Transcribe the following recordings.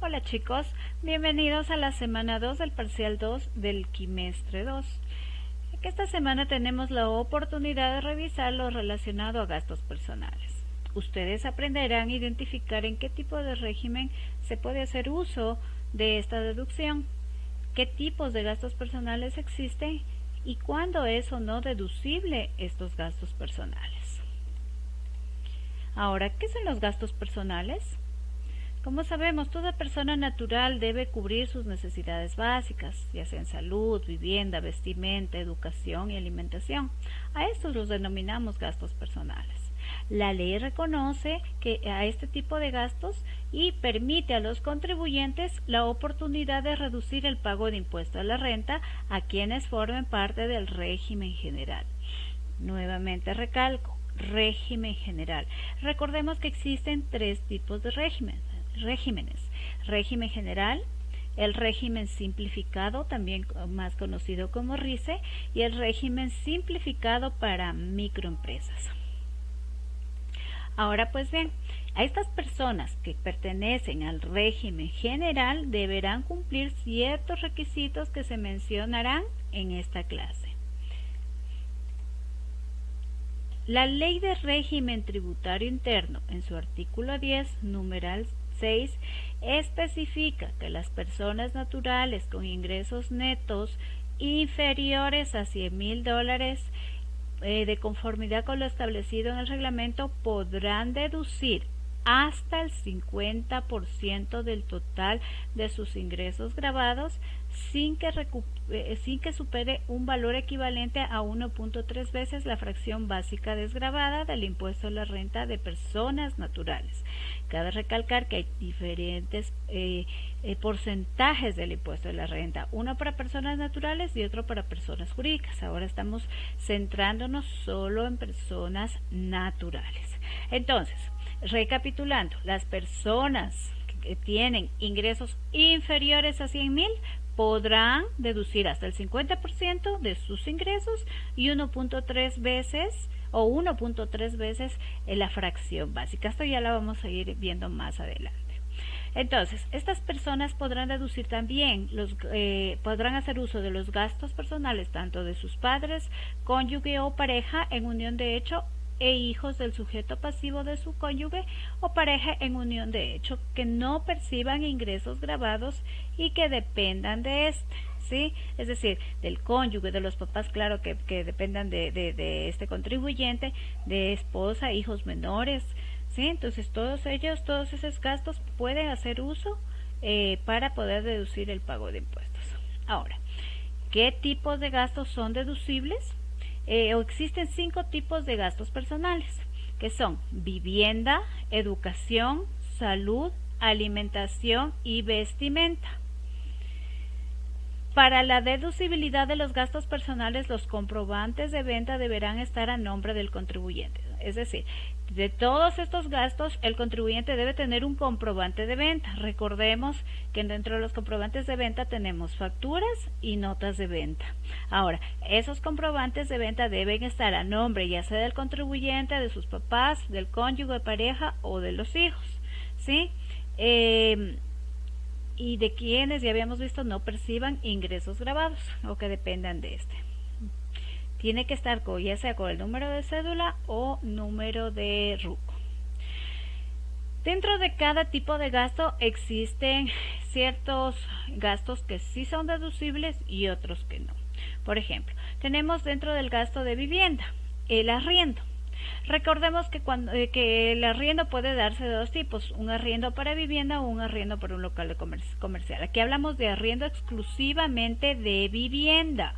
Hola chicos, bienvenidos a la semana 2 del parcial 2 del quimestre 2. Esta semana tenemos la oportunidad de revisar lo relacionado a gastos personales. Ustedes aprenderán a identificar en qué tipo de régimen se puede hacer uso de esta deducción, qué tipos de gastos personales existen y cuándo es o no deducible estos gastos personales. Ahora, ¿qué son los gastos personales? Como sabemos, toda persona natural debe cubrir sus necesidades básicas, ya sean salud, vivienda, vestimenta, educación y alimentación. A estos los denominamos gastos personales. La ley reconoce que a este tipo de gastos y permite a los contribuyentes la oportunidad de reducir el pago de impuesto a la renta a quienes formen parte del régimen general. Nuevamente recalco, régimen general. Recordemos que existen tres tipos de regímenes. Régimen general, el régimen simplificado, también más conocido como RICE, y el régimen simplificado para microempresas. Ahora pues bien, a estas personas que pertenecen al régimen general deberán cumplir ciertos requisitos que se mencionarán en esta clase. La Ley de Régimen Tributario Interno, en su artículo 10, numeral 6, especifica que las personas naturales con ingresos netos inferiores a $100,000 de conformidad con lo establecido en el reglamento podrán deducir hasta el 50% del total de sus ingresos gravados sin que supere un valor equivalente a 1.3 veces la fracción básica desgravada del impuesto a la renta de personas naturales. Cabe recalcar que hay diferentes porcentajes del impuesto a la renta, uno para personas naturales y otro para personas jurídicas. Ahora estamos centrándonos solo en personas naturales. Entonces, recapitulando, las personas que tienen ingresos inferiores a 100,000 podrán deducir hasta el 50% de sus ingresos y 1.3 veces la fracción básica. Esto ya la vamos a ir viendo más adelante. Entonces, estas personas podrán deducir también, podrán hacer uso de los gastos personales tanto de sus padres, cónyuge o pareja en unión de hecho e hijos del sujeto pasivo de su cónyuge o pareja en unión de hecho que no perciban ingresos gravados y que dependan de este, ¿sí? Es decir, del cónyuge, de los papás, claro que dependan de este contribuyente, de esposa, hijos menores, ¿sí? Entonces todos esos gastos pueden hacer uso para poder deducir el pago de impuestos. Ahora, ¿qué tipos de gastos son deducibles? Existen 5 tipos de gastos personales, que son vivienda, educación, salud, alimentación y vestimenta. Para la deducibilidad de los gastos personales, los comprobantes de venta deberán estar a nombre del contribuyente. Es decir, de todos estos gastos, el contribuyente debe tener un comprobante de venta. Recordemos que dentro de los comprobantes de venta tenemos facturas y notas de venta. Ahora, esos comprobantes de venta deben estar a nombre ya sea del contribuyente, de sus papás, del cónyuge, de pareja o de los hijos, ¿sí? Y de quienes ya habíamos visto no perciban ingresos grabados o que dependan de este. Tiene que estar ya sea con el número de cédula o número de RUCO. Dentro de cada tipo de gasto existen ciertos gastos que sí son deducibles y otros que no. Por ejemplo, tenemos dentro del gasto de vivienda el arriendo. Recordemos que el arriendo puede darse de dos tipos, un arriendo para vivienda o un arriendo para un local comercial. Aquí hablamos de arriendo exclusivamente de vivienda,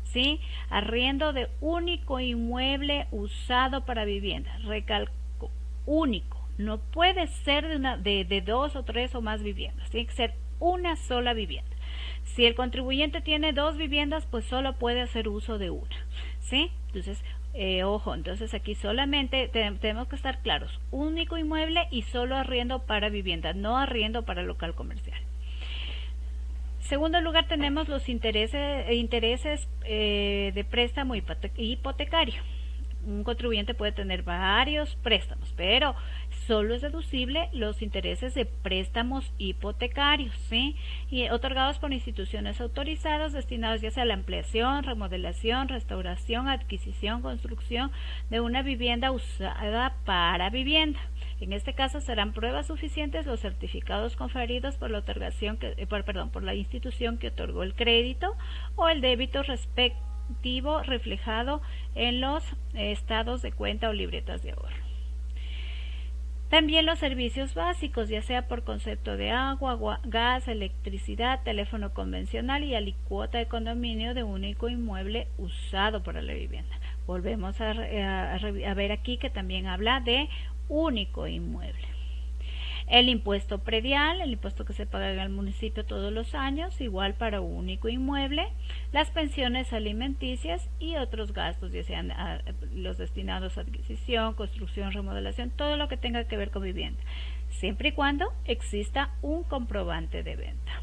¿sí? Arriendo de único inmueble usado para vivienda. Recalco, único. No puede ser de 2 o 3 o más viviendas. Tiene que ser una sola vivienda. Si el contribuyente tiene 2 viviendas, pues solo puede hacer uso de una, ¿sí? Entonces, ojo, entonces aquí solamente tenemos que estar claros, único inmueble y solo arriendo para vivienda, no arriendo para local comercial. Segundo lugar tenemos los intereses de préstamo hipotecario. Un contribuyente puede tener varios préstamos, pero Solo es deducible los intereses de préstamos hipotecarios, ¿sí? Y otorgados por instituciones autorizadas destinados ya sea a la ampliación, remodelación, restauración, adquisición, construcción de una vivienda usada para vivienda. En este caso serán pruebas suficientes los certificados conferidos por la por la institución que otorgó el crédito o el débito respectivo reflejado en los estados de cuenta o libretas de ahorro. También los servicios básicos, ya sea por concepto de agua, gas, electricidad, teléfono convencional y alicuota de condominio de único inmueble usado para la vivienda. Volvemos a ver aquí que también habla de único inmueble. El impuesto predial, el impuesto que se paga en el municipio todos los años, igual para único inmueble, las pensiones alimenticias y otros gastos, ya sean los destinados a adquisición, construcción, remodelación, todo lo que tenga que ver con vivienda, siempre y cuando exista un comprobante de venta.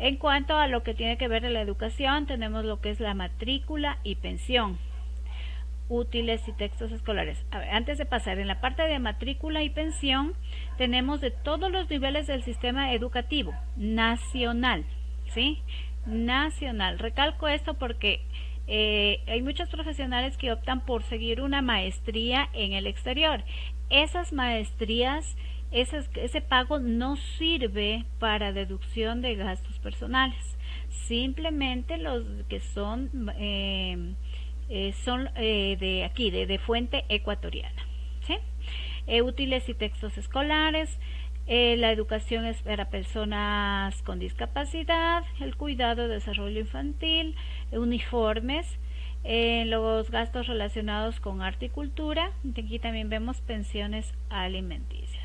En cuanto a lo que tiene que ver con la educación, tenemos lo que es la matrícula y pensión. Útiles y textos escolares. A ver, antes de pasar en la parte de matrícula y pensión, tenemos de todos los niveles del sistema educativo nacional, ¿sí? Nacional. Recalco esto porque hay muchos profesionales que optan por seguir una maestría en el exterior. Esas maestrías, ese pago no sirve para deducción de gastos personales. Simplemente los que son de aquí, de fuente ecuatoriana, ¿sí? Útiles y textos escolares, la educación es para personas con discapacidad, el cuidado, desarrollo infantil, uniformes, los gastos relacionados con arte y cultura. Aquí también vemos pensiones alimenticias.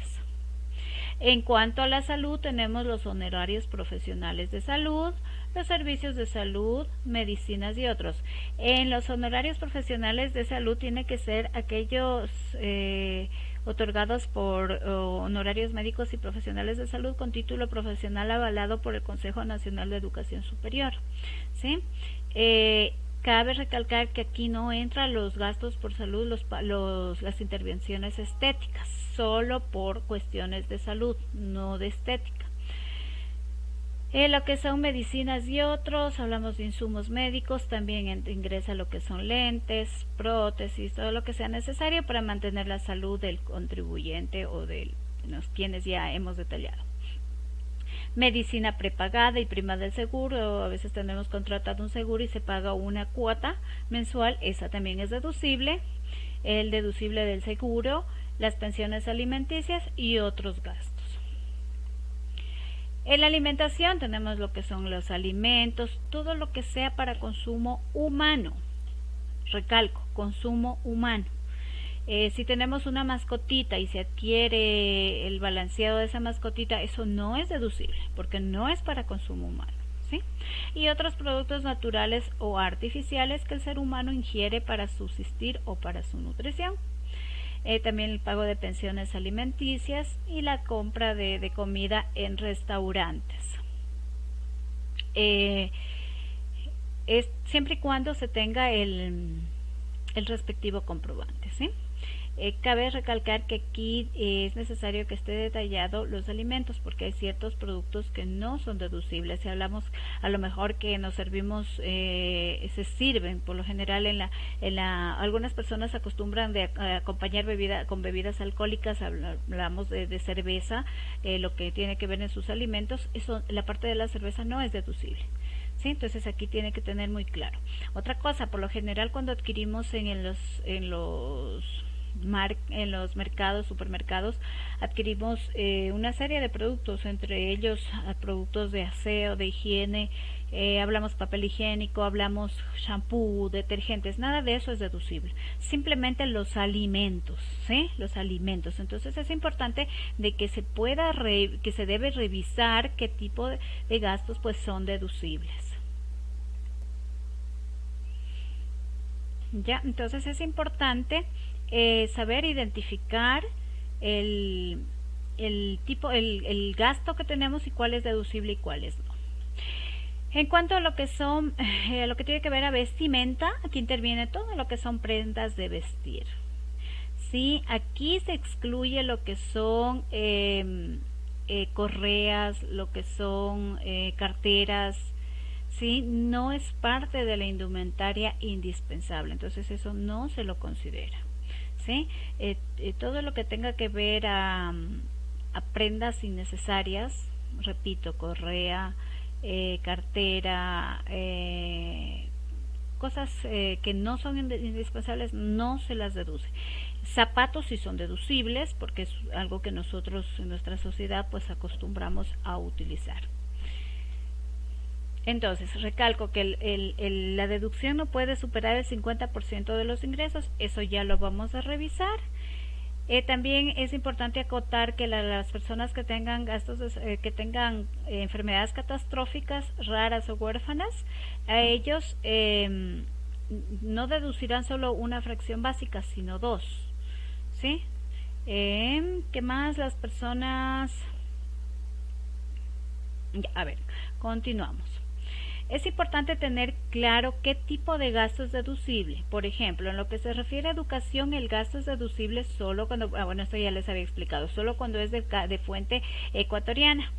En cuanto a la salud, tenemos los honorarios profesionales de salud, los servicios de salud, medicinas y otros. En los honorarios profesionales de salud tiene que ser aquellos otorgados por honorarios médicos y profesionales de salud con título profesional avalado por el Consejo Nacional de Educación Superior, ¿sí? Cabe recalcar que aquí no entran los gastos por salud, las intervenciones estéticas, solo por cuestiones de salud, no de estética. Lo que son medicinas y otros, hablamos de insumos médicos, también ingresa lo que son lentes, prótesis, todo lo que sea necesario para mantener la salud del contribuyente o de los quienes ya hemos detallado. Medicina prepagada y prima del seguro, a veces tenemos contratado un seguro y se paga una cuota mensual, esa también es deducible, el deducible del seguro, las pensiones alimenticias y otros gastos. En la alimentación tenemos lo que son los alimentos, todo lo que sea para consumo humano, recalco, consumo humano. Si tenemos una mascotita y se adquiere el balanceado de esa mascotita, eso no es deducible porque no es para consumo humano, ¿sí? Y otros productos naturales o artificiales que el ser humano ingiere para subsistir o para su nutrición. También el pago de pensiones alimenticias y la compra de comida en restaurantes. Siempre y cuando se tenga el respectivo comprobante, ¿sí? Cabe recalcar que aquí es necesario que esté detallado los alimentos porque hay ciertos productos que no son deducibles. Si hablamos a lo mejor que nos servimos, se sirven por lo general algunas personas acostumbran de acompañar con bebidas alcohólicas, hablamos de cerveza, lo que tiene que ver en sus alimentos, la parte de la cerveza no es deducible. ¿Sí? Entonces aquí tiene que tener muy claro. Otra cosa, por lo general cuando adquirimos en los mercados, supermercados, adquirimos una serie de productos, entre ellos productos de aseo, de higiene, hablamos papel higiénico, hablamos shampoo, detergentes, nada de eso es deducible, simplemente los alimentos, ¿sí? Los alimentos. Entonces es importante de que que se debe revisar qué tipo de gastos pues son deducibles. Ya, entonces es importante saber identificar el gasto que tenemos y cuál es deducible y cuál es no. En cuanto a lo que son, lo que tiene que ver a vestimenta, aquí interviene todo lo que son prendas de vestir. ¿sí? Aquí se excluye lo que son correas, lo que son carteras, ¿sí? No es parte de la indumentaria indispensable, entonces eso no se lo considera, ¿sí? Todo lo que tenga que ver a prendas innecesarias, repito, correa, cartera, cosas que no son indispensables, no se las deduce. Zapatos sí son deducibles porque es algo que nosotros en nuestra sociedad pues acostumbramos a utilizar. Entonces, recalco que la deducción no puede superar el 50% de los ingresos, eso ya lo vamos a revisar. También es importante acotar que las personas que tengan gastos, que tengan enfermedades catastróficas, raras o huérfanas, a ellos no deducirán solo una fracción básica, sino dos, ¿sí? ¿Qué más? Las personas... Ya, a ver, continuamos. Es importante tener claro qué tipo de gasto es deducible. Por ejemplo, en lo que se refiere a educación, el gasto es deducible solo cuando, bueno, esto ya les había explicado, solo cuando es de fuente ecuatoriana,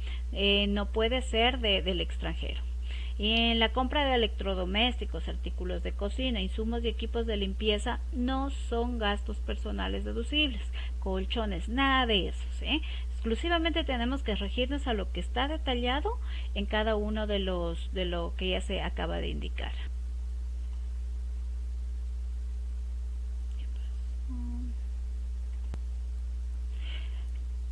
no puede ser del extranjero. Y en la compra de electrodomésticos, artículos de cocina, insumos y equipos de limpieza no son gastos personales deducibles. Colchones, nada de eso, ¿sí? Exclusivamente tenemos que regirnos a lo que está detallado en cada uno de lo que ya se acaba de indicar.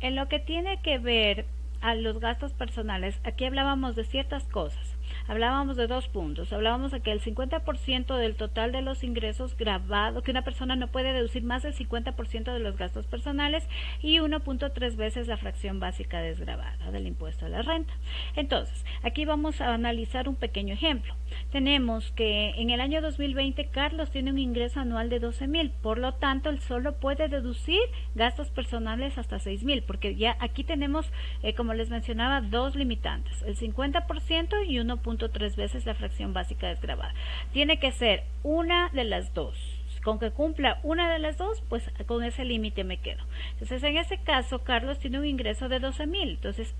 En lo que tiene que ver a los gastos personales, aquí hablábamos de ciertas cosas. Hablábamos de dos puntos. Hablábamos de que el 50% del total de los ingresos grabados, que una persona no puede deducir más del 50% de los gastos personales y 1.3 veces la fracción básica desgravada del impuesto a la renta. Entonces, aquí vamos a analizar un pequeño ejemplo. Tenemos que en el año 2020 Carlos tiene un ingreso anual de 12,000, por lo tanto, él solo puede deducir gastos personales hasta 6,000, porque ya aquí tenemos, como les mencionaba, dos limitantes, el 50% y 1.3 veces la fracción básica desgravada. Tiene que ser una de las dos. Con que cumpla una de las dos, pues con ese límite me quedo. Entonces, en ese caso, Carlos tiene un ingreso de 12,000. Entonces,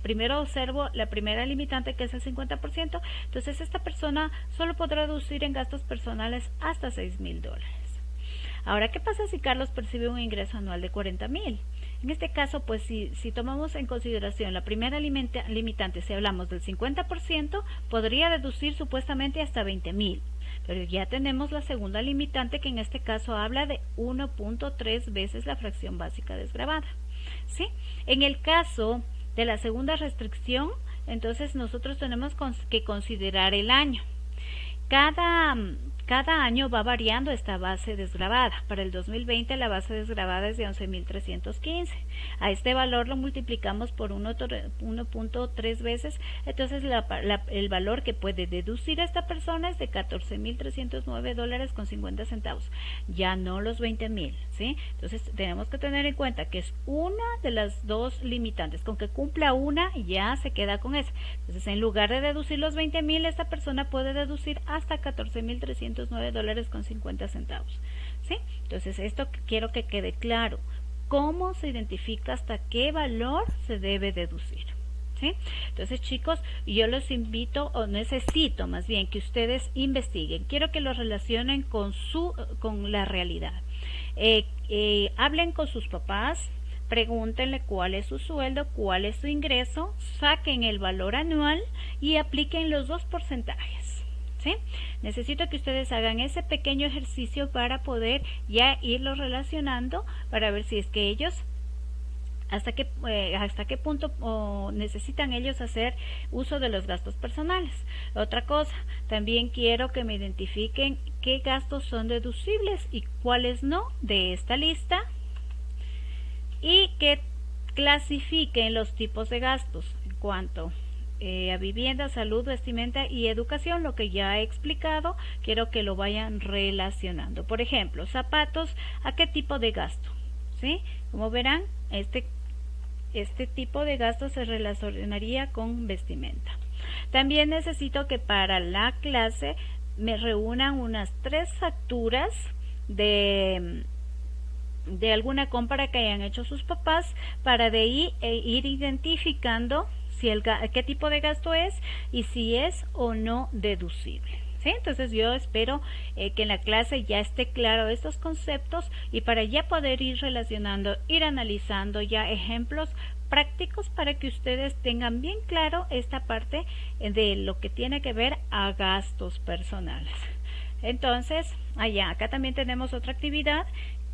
primero observo la primera limitante, que es el 50%. Entonces, esta persona solo podrá deducir en gastos personales hasta $6,000. Ahora, ¿qué pasa si Carlos percibe un ingreso anual de 40,000? En este caso, pues si tomamos en consideración la primera limitante, si hablamos del 50%, podría deducir supuestamente hasta 20,000. Pero ya tenemos la segunda limitante, que en este caso habla de 1.3 veces la fracción básica desgravada, ¿sí? En el caso de la segunda restricción, entonces nosotros tenemos que considerar el año. Cada año va variando esta base desgravada. Para el 2020 la base desgravada es de 11,315. A este valor lo multiplicamos por 1.3 veces, entonces el valor que puede deducir a esta persona es de $14,309.50. Ya no los 20,000, ¿sí? Entonces tenemos que tener en cuenta que es una de las dos limitantes. Con que cumpla una, ya se queda con esa. Entonces, en lugar de deducir los 20,000, esta persona puede deducir hasta $14,309.50, ¿sí? Entonces, esto quiero que quede claro. ¿Cómo se identifica hasta qué valor se debe deducir? ¿Sí? Entonces, chicos, yo los invito, o necesito más bien, que ustedes investiguen. Quiero que lo relacionen con la realidad. Hablen con sus papás, pregúntenle cuál es su sueldo, cuál es su ingreso, saquen el valor anual y apliquen los dos porcentajes, ¿sí? Necesito que ustedes hagan ese pequeño ejercicio para poder ya irlo relacionando, para ver si es que ellos hasta qué punto necesitan ellos hacer uso de los gastos personales. Otra cosa, también quiero que me identifiquen qué gastos son deducibles y cuáles no de esta lista, y que clasifiquen los tipos de gastos en cuanto a vivienda, salud, vestimenta y educación. Lo que ya he explicado, quiero que lo vayan relacionando. Por ejemplo, zapatos, ¿a qué tipo de gasto? ¿Sí? Como verán, este tipo de gasto se relacionaría con vestimenta. También necesito que para la clase me reúnan unas 3 facturas de de alguna compra que hayan hecho sus papás, para de ahí ir identificando si qué tipo de gasto es y si es o no deducible. ¿Sí? Entonces yo espero que en la clase ya esté claro estos conceptos, y para ya poder ir relacionando, ir analizando ya ejemplos prácticos para que ustedes tengan bien claro esta parte de lo que tiene que ver a gastos personales. Entonces, acá también tenemos otra actividad.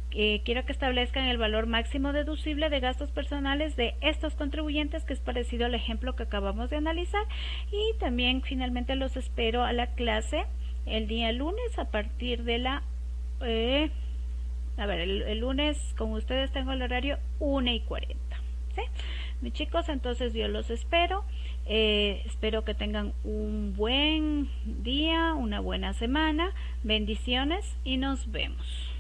Quiero que establezcan el valor máximo deducible de gastos personales de estos contribuyentes, que es parecido al ejemplo que acabamos de analizar, y también finalmente los espero a la clase el día lunes a partir de la el lunes con ustedes tengo el horario 1:40. ¿Sí? Mis chicos, entonces yo los espero. Espero que tengan un buen día, una buena semana. Bendiciones y nos vemos.